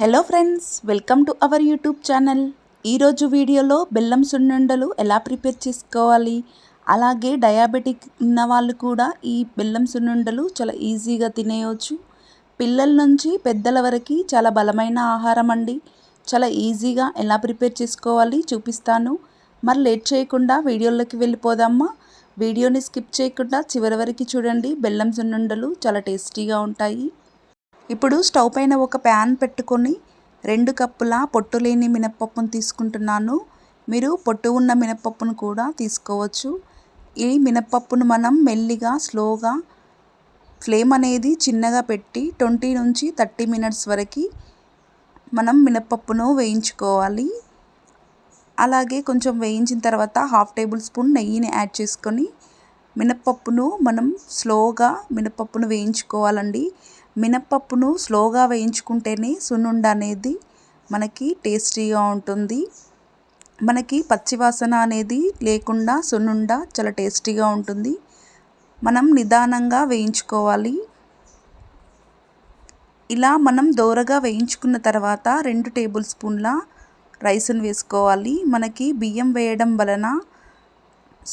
Hello friends, welcome to our YouTube channel. ఈరోజు వీడియోలో బెల్లం సున్నుండలు ఎలా ప్రిపేర్ చేసుకోవాలి, అలాగే డయాబెటిక్ ఉన్న వాళ్ళు కూడా ఈ బెల్లం సున్నుండలు చాలా ఈజీగా తినేయవచ్చు. పిల్లల నుంచి పెద్దల వరకు చాలా బలమైన ఆహారం అండి. చాలా ఈజీగా ఎలా ప్రిపేర్ చేసుకోవాలి చూపిస్తాను. మరి లేట్ చేయకుండా వీడియోలోకి వెళ్ళిపోదామా. వీడియోని స్కిప్ చేయకుండా చివరి వరకు చూడండి. బెల్లం సున్నుండలు చాలా టేస్టీగా ఉంటాయి. ఇప్పుడు స్టవ్ పైన ఒక ప్యాన్ పెట్టుకొని 2 కప్పుల పొట్టు లేని మినపప్పును తీసుకుంటున్నాను. మీరు పొట్టు ఉన్న మినపప్పును కూడా తీసుకోవచ్చు. ఈ మినపప్పును మనం మెల్లిగా స్లోగా ఫ్లేమ్ అనేది చిన్నగా పెట్టి 20 నుంచి 30 మినిట్స్ వరకు మనం మినపప్పును వేయించుకోవాలి. అలాగే కొంచెం వేయించిన తర్వాత 1/2 టేబుల్ స్పూన్ నెయ్యిని యాడ్ చేసుకొని మినపప్పును మనం స్లోగా వేయించుకోవాలండి. మినపప్పును స్లోగా వేయించుకుంటేనే సున్నుండ అనేది మనకి టేస్టీగా ఉంటుంది. మనకి పచ్చివాసన అనేది లేకుండా సున్నుండ చాలా టేస్టీగా ఉంటుంది. మనం నిదానంగా వేయించుకోవాలి. ఇలా మనం దోరగా వేయించుకున్న తర్వాత 2 టేబుల్ స్పూన్ల రైస్ని వేసుకోవాలి. మనకి బియ్యం వేయడం వలన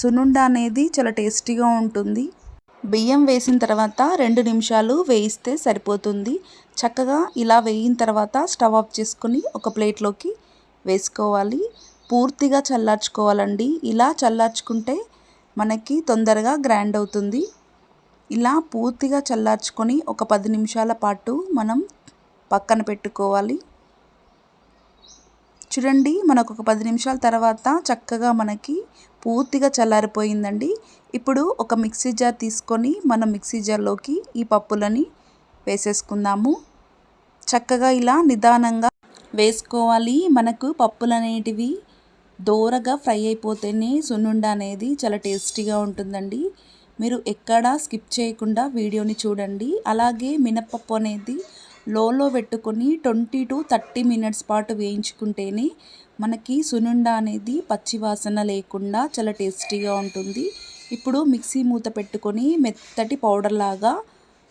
సున్నుండ అనేది చాలా టేస్టీగా ఉంటుంది. బియ్యం వేసిన తర్వాత 2 నిమిషాలు వేయిస్తే సరిపోతుంది. చక్కగా ఇలా వేయిన తర్వాత స్టవ్ ఆఫ్ చేసుకొని ఒక ప్లేట్లోకి వేసుకోవాలి. పూర్తిగా చల్లార్చుకోవాలండి. ఇలా చల్లార్చుకుంటే మనకి తొందరగా గ్రైండ్ అవుతుంది. ఇలా పూర్తిగా చల్లార్చుకొని ఒక 10 నిమిషాల పాటు మనం పక్కన పెట్టుకోవాలి. చూడండి, మనకు ఒక 10 నిమిషాల తర్వాత చక్కగా మనకి పూర్తిగా చల్లారిపోయిందండి. ఇప్పుడు ఒక మిక్సీ జార్ తీసుకొని మనం మిక్సీ జార్లోకి ఈ పప్పులని వేసేసుకుందాము. చక్కగా ఇలా నిదానంగా వేసుకోవాలి. మనకు పప్పులు అనేటివి దోరగా ఫ్రై అయిపోతేనే సున్నుండ అనేది చాలా టేస్టీగా ఉంటుందండి. మీరు ఎక్కడా స్కిప్ చేయకుండా వీడియోని చూడండి. అలాగే మినపప్పు అనేది లోలో పెట్టుకొని 20 to 30 మినిట్స్ పాటు వేయించుకుంటేనే మనకి సున్నుండ అనేది పచ్చివాసన లేకుండా చాలా టేస్టీగా ఉంటుంది. ఇప్పుడు మిక్సీ మూత పెట్టుకొని మెత్తటి పౌడర్ లాగా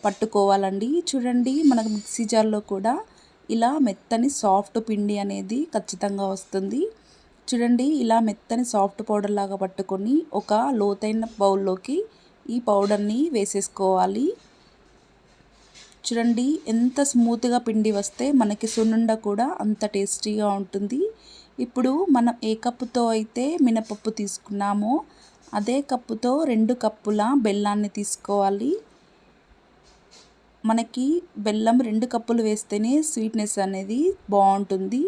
పట్టుకోవాలండి. చూడండి, మనకు మిక్సీ జార్లో కూడా ఇలా మెత్తని సాఫ్ట్ పిండి అనేది ఖచ్చితంగా వస్తుంది. చూడండి, ఇలా మెత్తని సాఫ్ట్ పౌడర్ లాగా పట్టుకొని ఒక లోతైన బౌల్లోకి ఈ పౌడర్ని వేసేసుకోవాలి. చూడండి, ఎంత స్మూత్గా పిండి వస్తే మనకి సున్నుండ కూడా అంత టేస్టీగా ఉంటుంది. ఇప్పుడు మనం ఏ కప్పుతో అయితే మినపప్పు తీసుకున్నామో అదే కప్పుతో 2 కప్పుల బెల్లాన్ని తీసుకోవాలి. మనకి బెల్లం 2 కప్పులు వేస్తేనే స్వీట్నెస్ అనేది బాగుంటుంది.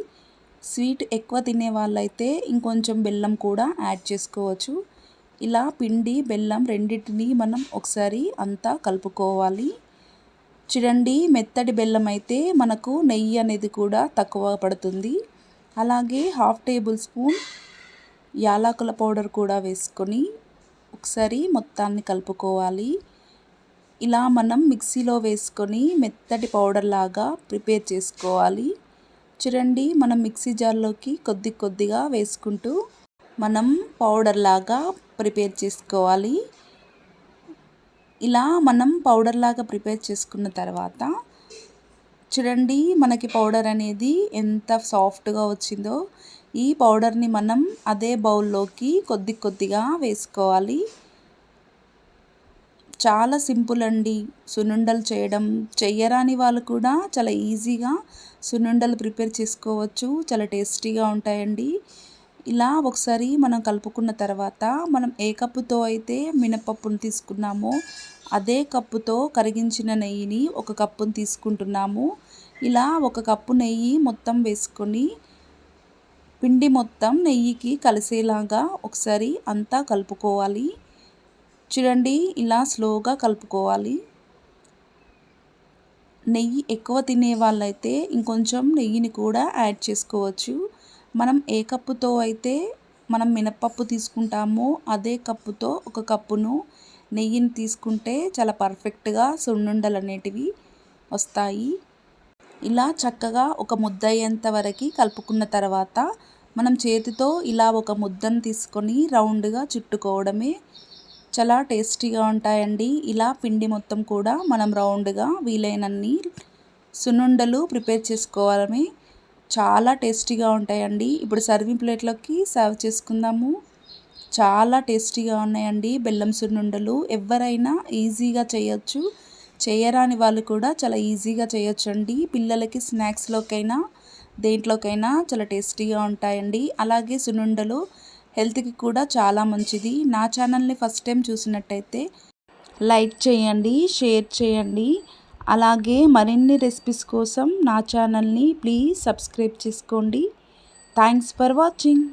స్వీట్ ఎక్కువ తినే వాళ్ళైతే ఇంకొంచెం బెల్లం కూడా యాడ్ చేసుకోవచ్చు. ఇలా పిండి బెల్లం రెండింటిని మనం ఒకసారి అంతా కలుపుకోవాలి. చూడండి, మెత్తటి బెల్లం అయితే మనకు నెయ్యి అనేది కూడా తక్కువ పడుతుంది. అలాగే 1/2 టేబుల్ స్పూన్ యాలకుల పౌడర్ కూడా వేసుకొని ఒకసారి మొత్తాన్ని కలుపుకోవాలి. ఇలా మనం మిక్సీలో వేసుకొని మెత్తటి పౌడర్ లాగా ప్రిపేర్ చేసుకోవాలి. చూడండి, మనం మిక్సీ జార్లోకి కొద్దిగా వేసుకుంటూ మనం పౌడర్ లాగా ప్రిపేర్ చేసుకోవాలి. ఇలా మనం పౌడర్ లాగా ప్రిపేర్ చేసుకున్న తర్వాత చూడండి, మనకి పౌడర్ అనేది ఎంత సాఫ్ట్గా వచ్చిందో. ఈ పౌడర్ని మనం అదే బౌల్లోకి కొద్దిగా వేసుకోవాలి. చాలా సింపుల్ అండి సున్నుండలు చేయడం. చెయ్యరాని వాళ్ళు కూడా చాలా ఈజీగా సున్నుండలు ప్రిపేర్ చేసుకోవచ్చు. చాలా టేస్టీగా ఉంటాయండి. ఇలా ఒకసారి మనం కలుపుకున్న తర్వాత మనం ఏ కప్పుతో అయితే మినపప్పును తీసుకున్నామో అదే కప్పుతో కరిగించిన నెయ్యిని 1 కప్పును తీసుకుంటున్నాము. ఇలా 1 కప్పు నెయ్యి మొత్తం వేసుకొని పిండి మొత్తం నెయ్యికి కలిసేలాగా ఒకసారి అంతా కలుపుకోవాలి. చూడండి, ఇలా స్లోగా కలుపుకోవాలి. నెయ్యి ఎక్కువ తినే వాళ్ళైతే ఇంకొంచెం నెయ్యిని కూడా యాడ్ చేసుకోవచ్చు. మనం ఏ కప్పుతో అయితే మనం మినపప్పు తీసుకుంటామో అదే కప్పుతో 1 కప్పును నెయ్యిని తీసుకుంటే చాలా పర్ఫెక్ట్గా సున్నుండలు అనేటివి వస్తాయి. ఇలా చక్కగా ఒక ముద్ద అయ్యేంత వరకు కలుపుకున్న తర్వాత మనం చేతితో ఇలా ఒక ముద్దను తీసుకొని రౌండ్గా చుట్టుకోవడమే. చాలా టేస్టీగా ఉంటాయండి. ఇలా పిండి మొత్తం కూడా మనం రౌండ్గా వీలైనన్ని సున్నుండలు ప్రిపేర్ చేసుకోవాలని చాలా టేస్టీగా ఉంటాయండి. ఇప్పుడు సర్వింగ్ ప్లేట్లోకి సర్వ్ చేసుకుందాము. చాలా టేస్టీగా ఉన్నాయండి బెల్లం సున్నుండలు. ఎవరైనా ఈజీగా చేయొచ్చు. చేయరాని వాళ్ళు కూడా చాలా ఈజీగా చేయొచ్చండి. పిల్లలకి స్నాక్స్లోకైనా దేంట్లోకైనా చాలా టేస్టీగా ఉంటాయండి. అలాగే సున్నుండలు హెల్త్కి కూడా చాలా మంచిది. నా ఛానల్ని ఫస్ట్ టైం చూసినట్టయితే లైక్ చేయండి, షేర్ చేయండి. అలాగే మరిన్ని రెసిపీస్ కోసం నా ఛానల్ని ప్లీజ్ సబ్స్క్రైబ్ చేసుకోండి. Thanks for watching.